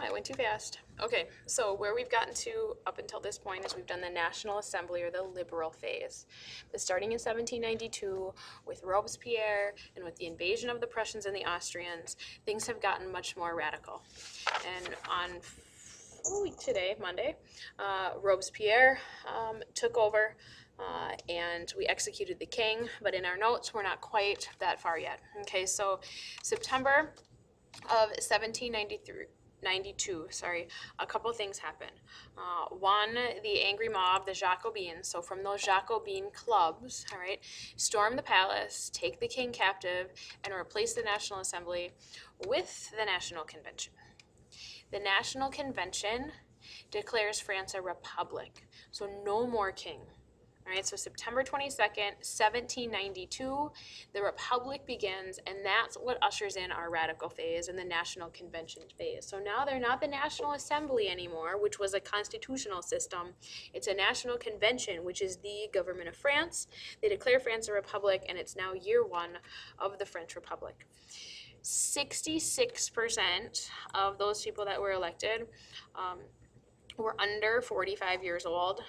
I went too fast. Okay, so where we've gotten to up until this point is we've done the National Assembly, or the liberal phase. But starting in 1792 with Robespierre and with the invasion of the Prussians and the Austrians, things have gotten much more radical. And on today, Monday, Robespierre took over and we executed the king, but in our notes, we're not quite that far yet. Okay, so September of 1792, a couple things happened. One, the angry mob, the Jacobins, so from those Jacobin clubs, all right, storm the palace, take the king captive, and replace the National Assembly with the National Convention. The National Convention declares France a republic, so no more king. All right, so September 22nd, 1792, the Republic begins, and that's what ushers in our radical phase and the National Convention phase. So now they're not the National Assembly anymore, which was a constitutional system. It's a National Convention, which is the government of France. They declare France a republic, and it's now year one of the French Republic. 66% of those people that were elected were under 45 years old,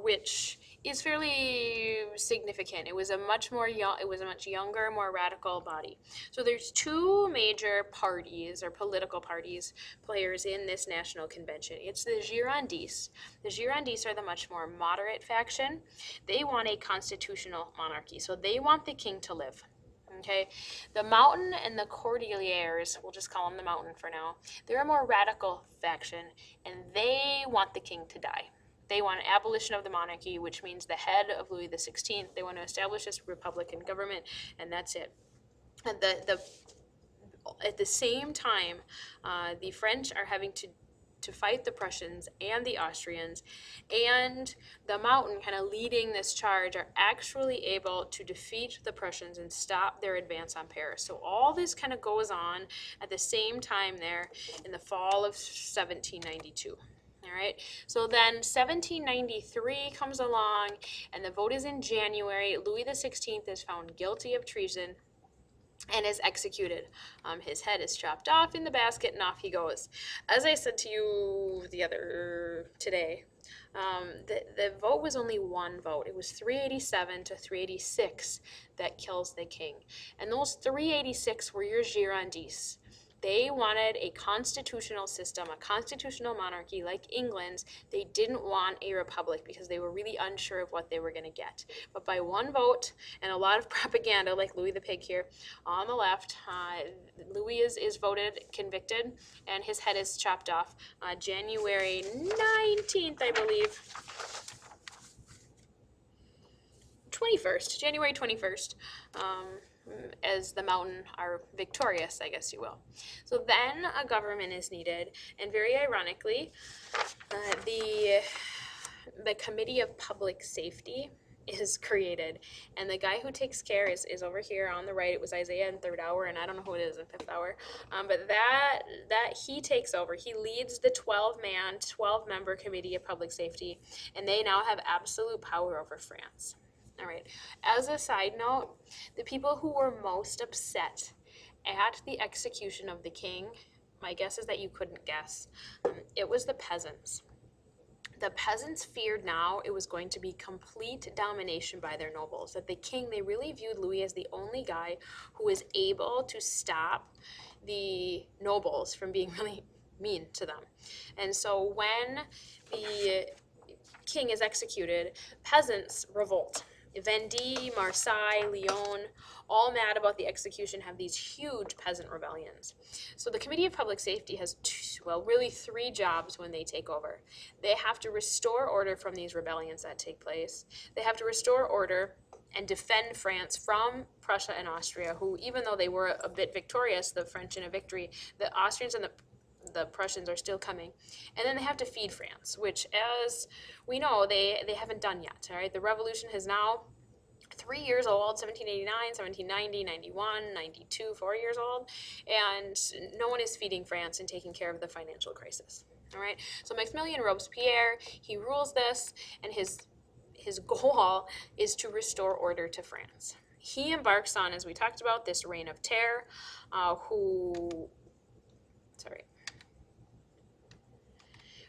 which is fairly significant. It was a much younger, more radical body. So there's two major parties or political parties players in this National Convention. It's the Girondists. The Girondists are the much more moderate faction. They want a constitutional monarchy, so they want the king to live. Okay, the Mountain and the Cordeliers, we'll just call them the Mountain for now, they're a more radical faction, and they want the king to die. They want an abolition of the monarchy, which means the head of Louis XVI. They want to establish this republican government, and that's it. And at the same time, the French are having to fight the Prussians and the Austrians, and the Mountain, kind of leading this charge, are actually able to defeat the Prussians and stop their advance on Paris. So all this kind of goes on at the same time there in the fall of 1792. All right, so then 1793 comes along, and the vote is in January. Louis XVI is found guilty of treason and is executed. His head is chopped off in the basket, and off he goes. As I said to you today, the vote was only one vote. It was 387 to 386 that kills the king. And those 386 were your Girondists. They wanted a constitutional system, a constitutional monarchy like England's. They didn't want a republic because they were really unsure of what they were going to get. But by one vote and a lot of propaganda, like Louis the Pig here on the left, Louis is voted convicted, and his head is chopped off January 19th, I believe. 21st, January 21st. As the Mountain are victorious, I guess you will. So then a government is needed, and very ironically, the Committee of Public Safety is created, and the guy who takes care is over here on the right. It was Isaiah in third hour, and I don't know who it is in fifth hour, but that he takes over. He leads the 12-member Committee of Public Safety, and they now have absolute power over France. All right, as a side note, the people who were most upset at the execution of the king, my guess is that you couldn't guess, it was the peasants. The peasants feared now it was going to be complete domination by their nobles, that the king, they really viewed Louis as the only guy who was able to stop the nobles from being really mean to them. And so when the king is executed, peasants revolt. Vendée, Marseille, Lyon, all mad about the execution, have these huge peasant rebellions. So the Committee of Public Safety has really three jobs when they take over. They have to restore order from these rebellions that take place. They have to restore order and defend France from Prussia and Austria, who, even though they were a bit victorious, the French in a victory, the Austrians and the Prussians are still coming. And then they have to feed France, which, as we know, they haven't done yet. All right, the revolution is now 3 years old, 1789, 1790, 91, 92, 4 years old, and no one is feeding France and taking care of the financial crisis. All right, so Maximilien Robespierre, he rules this, and his goal is to restore order to France. He embarks on, as we talked about, this reign of terror,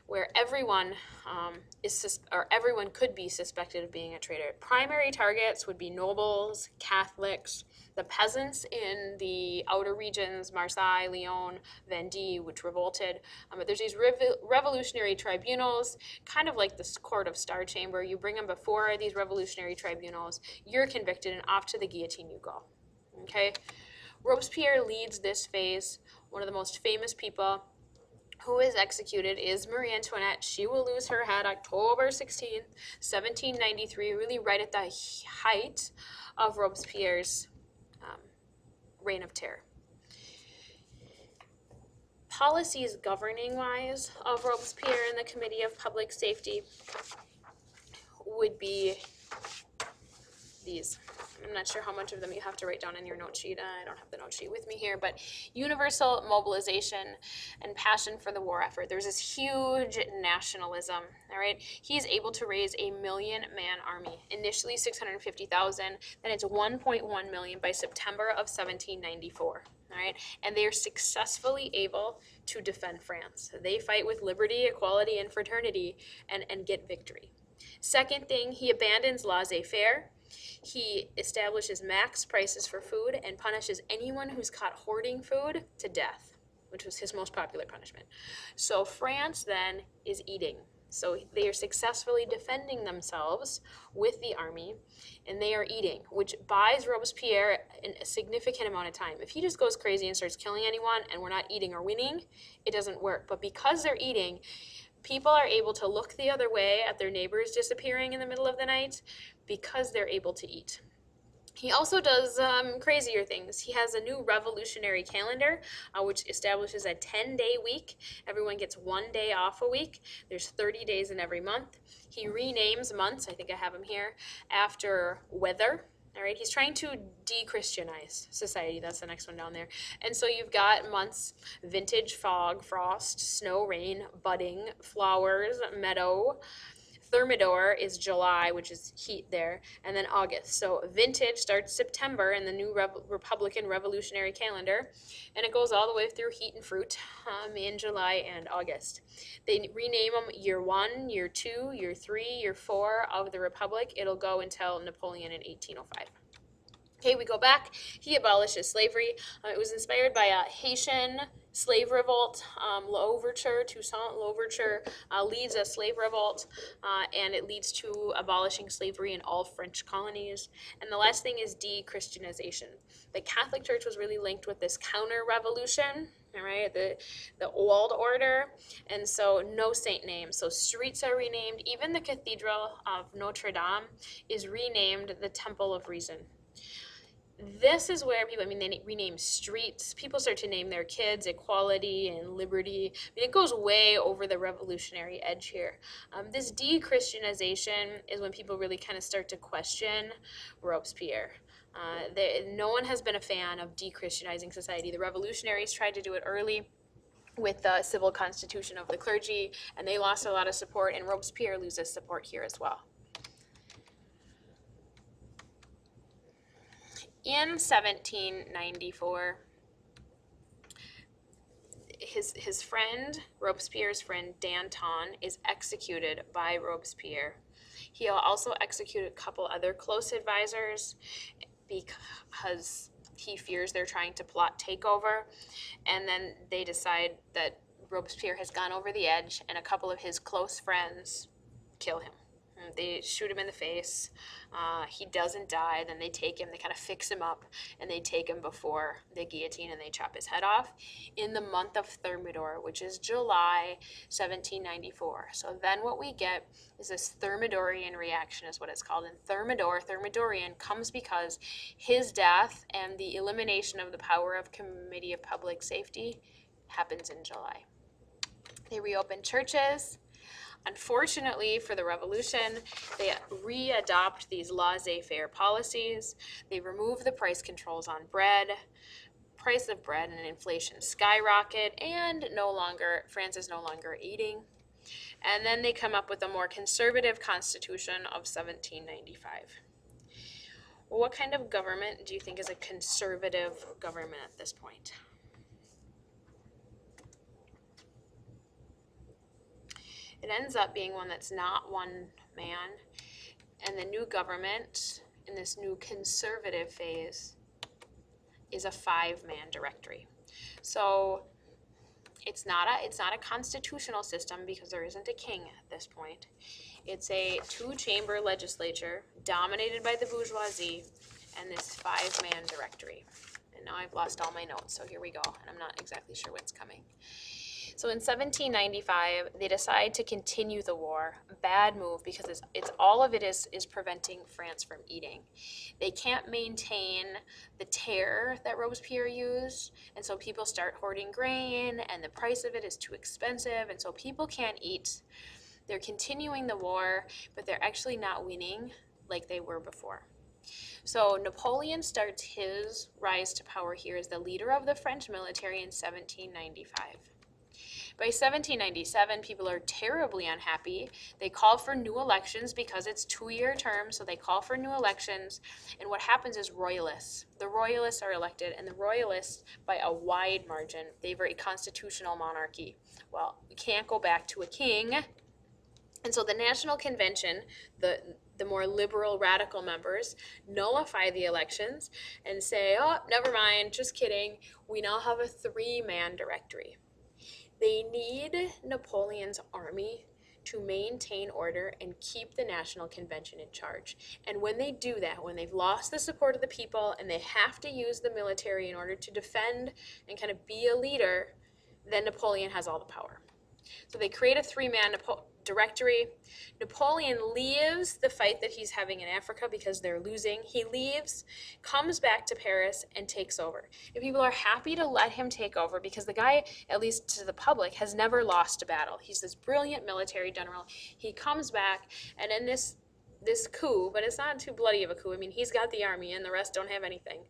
where everyone everyone could be suspected of being a traitor. Primary targets would be nobles, Catholics, the peasants in the outer regions, Marseille, Lyon, Vendée, which revolted. But there's these revolutionary tribunals, kind of like this court of Star Chamber. You bring them before these revolutionary tribunals, you're convicted, and off to the guillotine you go. Okay? Robespierre leads this phase. One of the most famous people who is executed is Marie Antoinette. She will lose her head October 16th, 1793, really right at the height of Robespierre's reign of terror. Policies governing wise of Robespierre and the Committee of Public Safety would be these. I'm not sure how much of them you have to write down in your note sheet. I don't have the note sheet with me here, but universal mobilization and passion for the war effort. There's this huge nationalism, all right? He's able to raise a 1 million-man army, initially 650,000, then it's 1.1 million by September of 1794. All right, and they are successfully able to defend France. They fight with liberty, equality, and fraternity and get victory. Second thing, he abandons laissez-faire. He establishes max prices for food and punishes anyone who's caught hoarding food to death, which was his most popular punishment. So France then is eating. So they are successfully defending themselves with the army, and they are eating, which buys Robespierre a significant amount of time. If he just goes crazy and starts killing anyone and we're not eating or winning, it doesn't work. But because they're eating, people are able to look the other way at their neighbors disappearing in the middle of the night because they're able to eat. He also does crazier things. He has a new revolutionary calendar, which establishes a 10-day week. Everyone gets 1 day off a week. There's 30 days in every month. He renames months, I think I have them here, after weather. All right, he's trying to de-Christianize society. That's the next one down there. And so you've got months: vintage, fog, frost, snow, rain, budding, flowers, meadow. Thermidor is July, which is heat there, and then August. So vintage starts September in the new Republican Revolutionary calendar, and it goes all the way through heat and fruit in July and August. They rename them year 1, year 2, year 3, year 4 of the Republic. It'll go until Napoleon in 1805. Okay, we go back. He abolishes slavery. It was inspired by a Haitian slave revolt. Louverture, Toussaint Louverture leads a slave revolt, and it leads to abolishing slavery in all French colonies. And the last thing is de-Christianization. The Catholic Church was really linked with this counter-revolution, all right, the old order, and so no saint names. So streets are renamed. Even the Cathedral of Notre Dame is renamed the Temple of Reason. This is where people, they rename streets. People start to name their kids equality and liberty. It goes way over the revolutionary edge here. This de-Christianization is when people really kind of start to question Robespierre. No one has been a fan of de-Christianizing society. The revolutionaries tried to do it early with the civil constitution of the clergy, and they lost a lot of support, and Robespierre loses support here as well. In 1794, his friend, Robespierre's friend, Danton, is executed by Robespierre. He'll also execute a couple other close advisors because he fears they're trying to plot takeover. And then they decide that Robespierre has gone over the edge, and a couple of his close friends kill him. They shoot him in the face. He doesn't die. Then they take him, they kind of fix him up, and they take him before the guillotine, and they chop his head off in the month of Thermidor, which is July 1794. So then what we get is this Thermidorian reaction is what it's called. And Thermidorian comes because his death and the elimination of the power of Committee of Public Safety happens in July. They reopen churches. Unfortunately for the revolution, they re-adopt these laissez-faire policies. They remove the price controls on bread. Price of bread and inflation skyrocket, and France is no longer eating. And then they come up with a more conservative constitution of 1795. Well, what kind of government do you think is a conservative government at this point? It ends up being one that's not one man, and the new government in this new conservative phase is a 5-man directory. So it's not a constitutional system because there isn't a king at this point. It's a 2-chamber legislature dominated by the bourgeoisie and this 5-man directory. And now I've lost all my notes, so here we go, and I'm not exactly sure what's coming. So in 1795, they decide to continue the war. Bad move, because it's all of it is preventing France from eating. They can't maintain the terror that Robespierre used, and so people start hoarding grain, and the price of it is too expensive, and so people can't eat. They're continuing the war, but they're actually not winning like they were before. So Napoleon starts his rise to power here as the leader of the French military in 1795. By 1797, people are terribly unhappy. They call for new elections because it's 2-year terms, so they call for new elections. And what happens is royalists. The royalists are elected, and the royalists, by a wide margin, favor a constitutional monarchy. Well, we can't go back to a king. And so the National Convention, the more liberal radical members, nullify the elections and say, oh, never mind, just kidding. We now have a 3-man directory. They need Napoleon's army to maintain order and keep the National Convention in charge. And when they do that, when they've lost the support of the people and they have to use the military in order to defend and kind of be a leader, then Napoleon has all the power. So they create a 3-man directory. Napoleon leaves the fight that he's having in Africa because they're losing. He leaves, comes back to Paris, and takes over. And people are happy to let him take over because the guy, at least to the public, has never lost a battle. He's this brilliant military general. He comes back, and in this coup, but it's not too bloody of a coup. I mean, he's got the army and the rest don't have anything.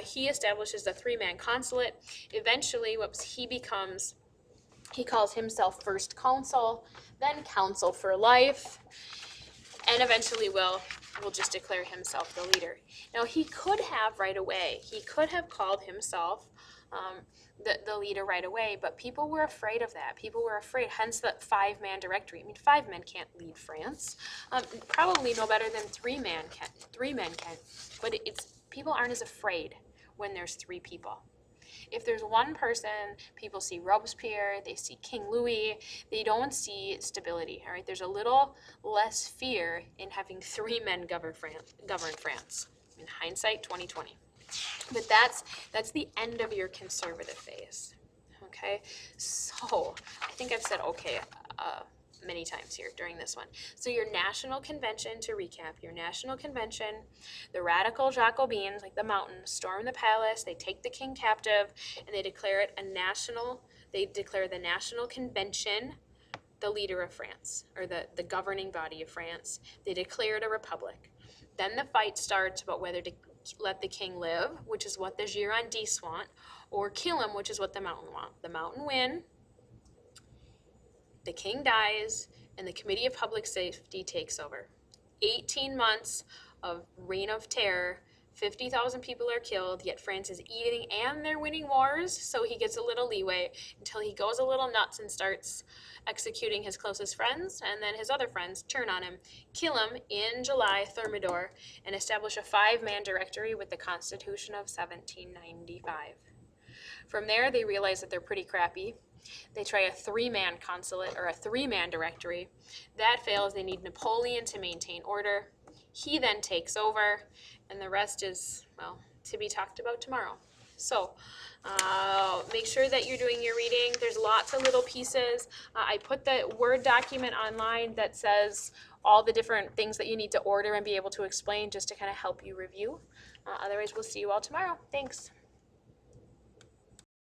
He establishes a 3-man consulate. Eventually, he calls himself first consul, then consul for life, and eventually will just declare himself the leader. Now, he could have right away. He could have called himself the leader right away, but people were afraid of that. People were afraid, hence the 5-man directory. I mean, 5 men can't lead France. Probably no better than 3 men can. But people aren't as afraid when there's 3 people. If there's one person, people see Robespierre, they see King Louis, they don't see stability, all right? There's a little less fear in having 3 men govern France. In hindsight, 2020. But that's the end of your conservative phase, okay? So I think I've said okay many times here during this one. So your National Convention, to recap, your National Convention, the radical Jacobins, like the Mountains, storm the palace, they take the king captive, and they declare the National Convention the leader of France, or the governing body of France. They declare it a republic. Then the fight starts about whether to let the king live, which is what the Girondins want, or kill him, which is what the Mountain want. The Mountain win. The king dies, and the Committee of Public Safety takes over. 18 months of reign of terror, 50,000 people are killed, yet France is eating and they're winning wars, so he gets a little leeway until he goes a little nuts and starts executing his closest friends, and then his other friends turn on him, kill him in July, Thermidor, and establish a 5-man directory with the Constitution of 1795. From there, they realize that they're pretty crappy. They try a 3-man consulate, or a 3-man directory. That fails. They need Napoleon to maintain order. He then takes over, and the rest is, well, to be talked about tomorrow. So make sure that you're doing your reading. There's lots of little pieces. I put the Word document online that says all the different things that you need to order and be able to explain, just to kind of help you review. Otherwise, we'll see you all tomorrow. Thanks.